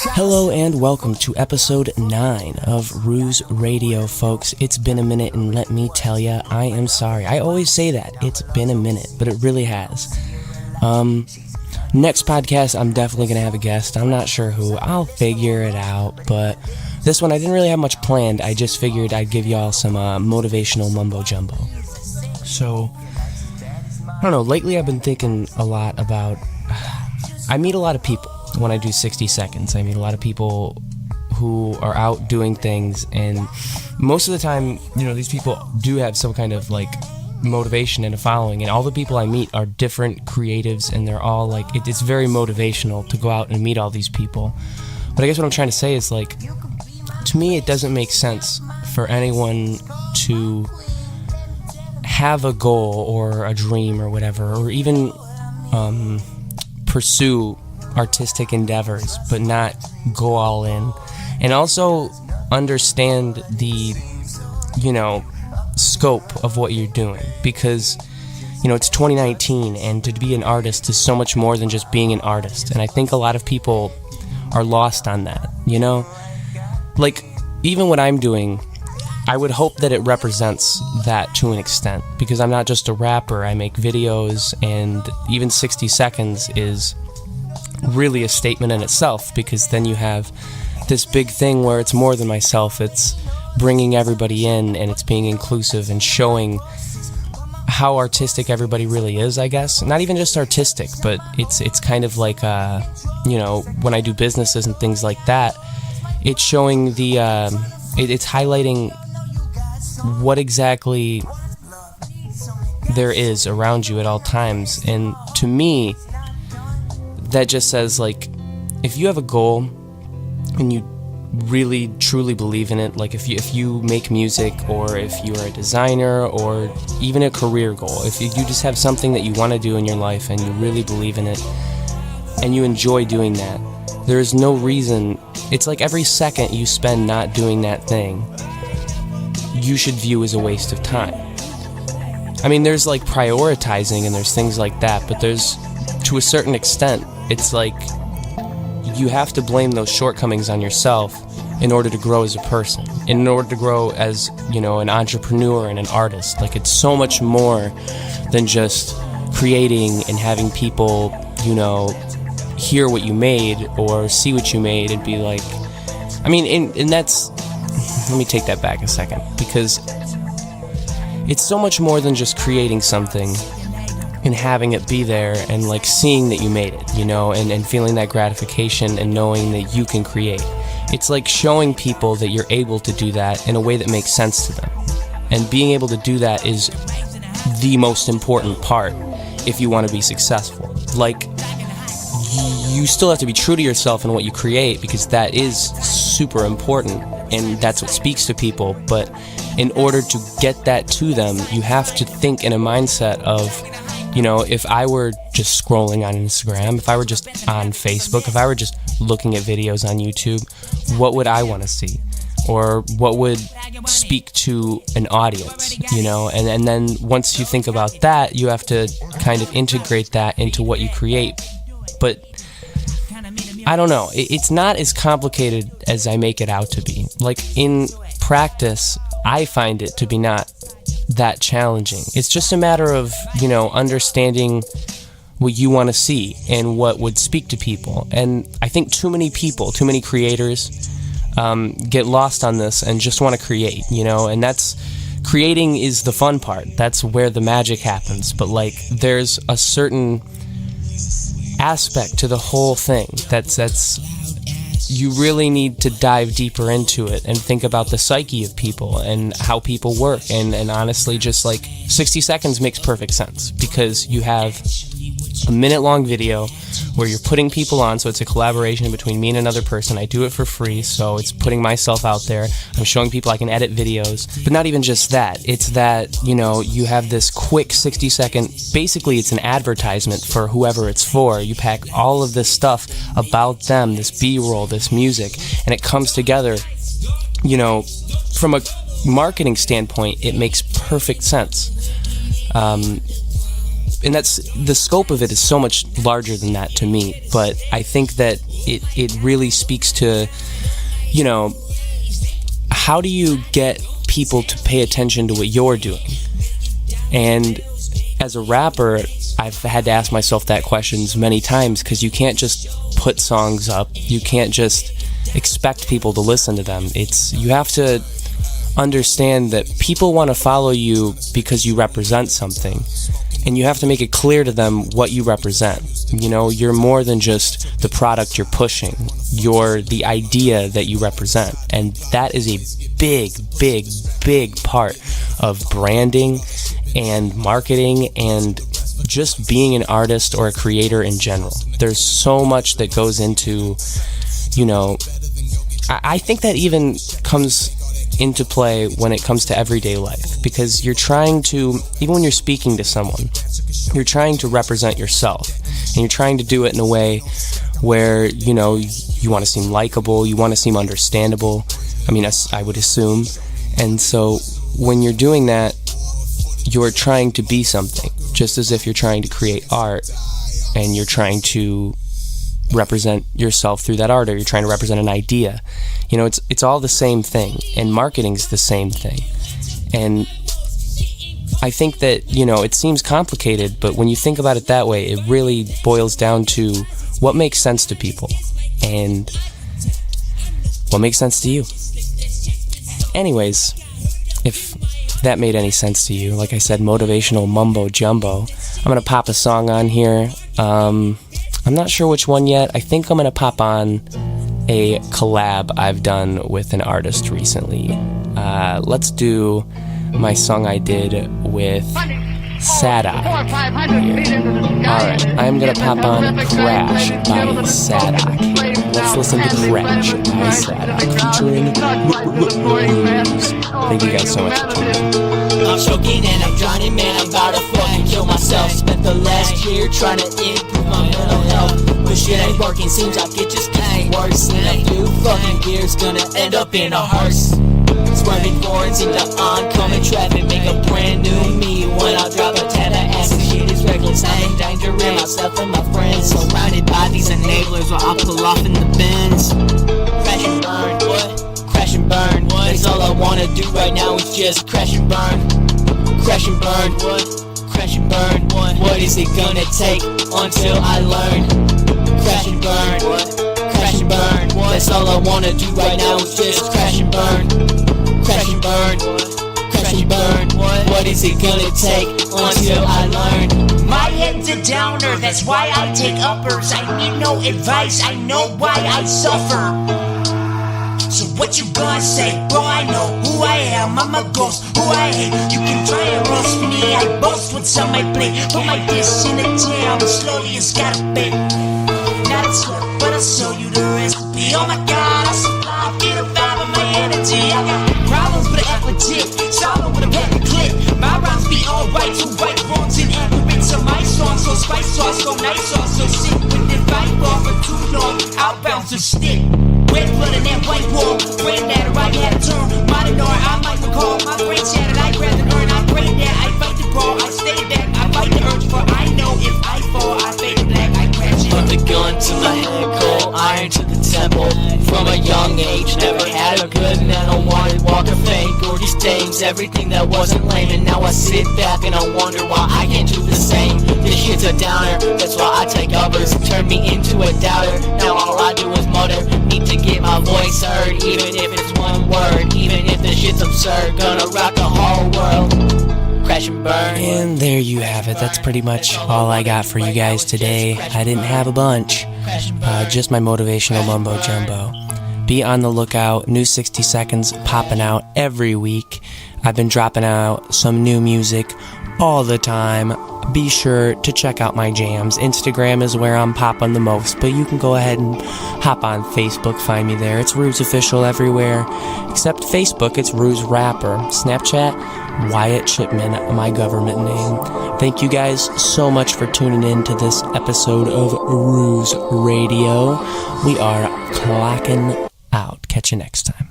Hello and welcome to episode 9 of Ruse Radio, folks. It's been a minute, and let me tell ya, I am sorry. I always say that. It's been a minute, but it really has. Next podcast, I'm definitely going to have a guest. I'm not sure who. I'll figure it out, but this one, I didn't really have much planned. I just figured I'd give y'all some motivational mumbo jumbo. So, I don't know, lately I've been thinking a lot about... I meet a lot of people when I do 60 seconds. I meet a lot of people who are out doing things, and most of the time, you know, these people do have some kind of, like, motivation and a following, and all the people I meet are different creatives, and they're all, like, it's very motivational to go out and meet all these people. But I guess what I'm trying to say is, like, to me, it doesn't make sense for anyone to have a goal or a dream or whatever, or even pursue artistic endeavors, but not go all in. And also understand the, you know, scope of what you're doing. Because, you know, it's 2019, and to be an artist is so much more than just being an artist. And I think a lot of people are lost on that, you know? Like, even what I'm doing, I would hope that it represents that to an extent. Because I'm not just a rapper, I make videos, and even 60 seconds is really a statement in itself, because then you have this big thing where it's more than myself. It's bringing everybody in, and it's being inclusive and showing how artistic everybody really is, I guess. Not even just artistic, but it's kind of like, you know, when I do businesses and things like that, it's showing the, it's highlighting what exactly there is around you at all times. And to me, that just says, like, if you have a goal and you really truly believe in it, like if you make music, or if you're a designer, or even a career goal, if you just have something that you want to do in your life and you really believe in it and you enjoy doing that, there's no reason. It's like every second you spend not doing that thing, you should view as a waste of time. I mean, there's like prioritizing and there's things like that, but there's, to a certain extent, it's like you have to blame those shortcomings on yourself in order to grow as a person, in order to grow as, you know, an entrepreneur and an artist. Like, it's so much more than just creating and having people, you know, hear what you made or see what you made and be like, I mean, and that's, let me take that back a second, because it's so much more than just creating something and having it be there and, like, seeing that you made it, you know, and feeling that gratification and knowing that you can create. It's like showing people that you're able to do that in a way that makes sense to them. And being able to do that is the most important part if you want to be successful. Like, you still have to be true to yourself in what you create, because that is super important and that's what speaks to people. But in order to get that to them, you have to think in a mindset of, you know, if I were just scrolling on Instagram, if I were just on Facebook, if I were just looking at videos on YouTube, what would I want to see? Or what would speak to an audience, you know? And then once you think about that, you have to kind of integrate that into what you create. But I don't know. It's not as complicated as I make it out to be. Like, in practice, I find it to be not that challenging. It's just a matter of, you know, understanding what you want to see and what would speak to people. And I think too many people, too many creators get lost on this and just want to create, you know, and that's, creating is the fun part. That's where the magic happens. But, like, there's a certain aspect to the whole thing that's you really need to dive deeper into it and think about the psyche of people and how people work. And honestly, just like 60 seconds makes perfect sense, because you have a minute-long video where you're putting people on, so it's a collaboration between me and another person. I do it for free, so it's putting myself out there. I'm showing people I can edit videos, but not even just that. It's that, you know, you have this quick 60-second, basically it's an advertisement for whoever it's for. You pack all of this stuff about them, this B-roll, this music, and it comes together, you know, from a marketing standpoint, it makes perfect sense. that's the scope of it is so much larger than that to me. But I think that it really speaks to, you know, how do you get people to pay attention to what you're doing? And as a rapper, I've had to ask myself that questions many times, because you can't just put songs up. You can't just expect people to listen to them. You have to understand that people want to follow you because you represent something, and you have to make it clear to them what you represent. You know, you're more than just the product you're pushing. You're the idea that you represent, and that is a big part of branding and marketing and just being an artist or a creator in general. There's so much that goes into, you know, I think that even comes into play when it comes to everyday life, because you're trying to, even when you're speaking to someone, you're trying to represent yourself, and you're trying to do it in a way where, you know, you want to seem likable, you want to seem understandable. I mean, I would assume. And so when you're doing that, you're trying to be something, just as if you're trying to create art and you're trying to represent yourself through that art, or you're trying to represent an idea. You know, it's all the same thing, and marketing's the same thing. And I think that, you know, it seems complicated, but when you think about it that way, it really boils down to what makes sense to people and what makes sense to you. Anyways, if that made any sense to you, like I said, motivational mumbo jumbo. I'm going to pop a song on here. I'm not sure which one yet. I think I'm going to pop on a collab I've done with an artist recently. Let's do my song I did with Saddoc. Alright, I'm going to pop on Crash by Saddoc. Let's listen to Crash by Saddoc featuring Ruse. Thank you guys so much for tuning in. I'm choking and I'm drowning, man, I'm about to fucking kill myself. Spent the last year trying to improve my mental health, but shit ain't working, seems like it just getting worse. And a few fucking gears gonna end up in a hearse. Swerving forwards into oncoming traffic, make a brand new me when I drop a tab of acid. Shit is reckless, I ain't endangering myself and my friends, surrounded by these enablers while I pull off in the Benz. Crash and burn, what? Crash and burn, what? That's all I wanna do right now is just crash and burn. Crash and burn, what? Crash and burn, what? What is it gonna take until I learn? Crash and burn, what? Crash and burn, what? That's all I wanna do right now is just crash and burn. Crash and burn, crash and burn, what is it gonna take until I learn? My head's a downer, that's why I take uppers. I need no advice, I know why I suffer. So what you gonna say? Bro, I know who I am, I'm a ghost, who I hate. You can try and roast me, I boast what's on my plate. Put my dish in a jam, slowly it's gotta bake. Not a sweat, but I'll show you the recipe. Oh my god, I supply, get a vibe of my energy. I got problems, but I act legit, solid with a paper clip. My rhymes be alright, to right wrongs and ignorance. So my songs, so spice sauce, so nice sauce, so sick with the vibe off for too long. I'll bounce a stick. Red blood in that white wall, brain that I had a turn. Modern or I might recall, my brain shattered, I'd rather earn. I pray that I fight the brawl, I stay back, I fight the urge. For I know if I fall, I fade black, I crash it. Put the gun to my head, cold iron to the temple. From a young age, never had a good mental. Wanted walk of fame, gorgeous dames, everything that wasn't lame. And now I sit back and I wonder why I can't do the same. This shit's a downer, that's why I take uppers. Turn me into a doubter, now all I do is mutter. Need to get my voice heard, even if it's one word. Even if the shit's absurd, gonna rock the whole world. Crash and burn. And there you have it. That's pretty much all I got for you guys today. I didn't have a bunch, just my motivational mumbo jumbo. Be on the lookout. New 60 seconds popping out every week. I've been dropping out some new music all the time. Be sure to check out my jams. Instagram is where I'm popping the most, but you can go ahead and hop on Facebook, find me there. It's Ruse Official everywhere, except Facebook, it's Ruse Rapper. Snapchat, Wyatt Chipman, my government name. Thank you guys so much for tuning in to this episode of Ruse Radio. We are clocking out. Catch you next time.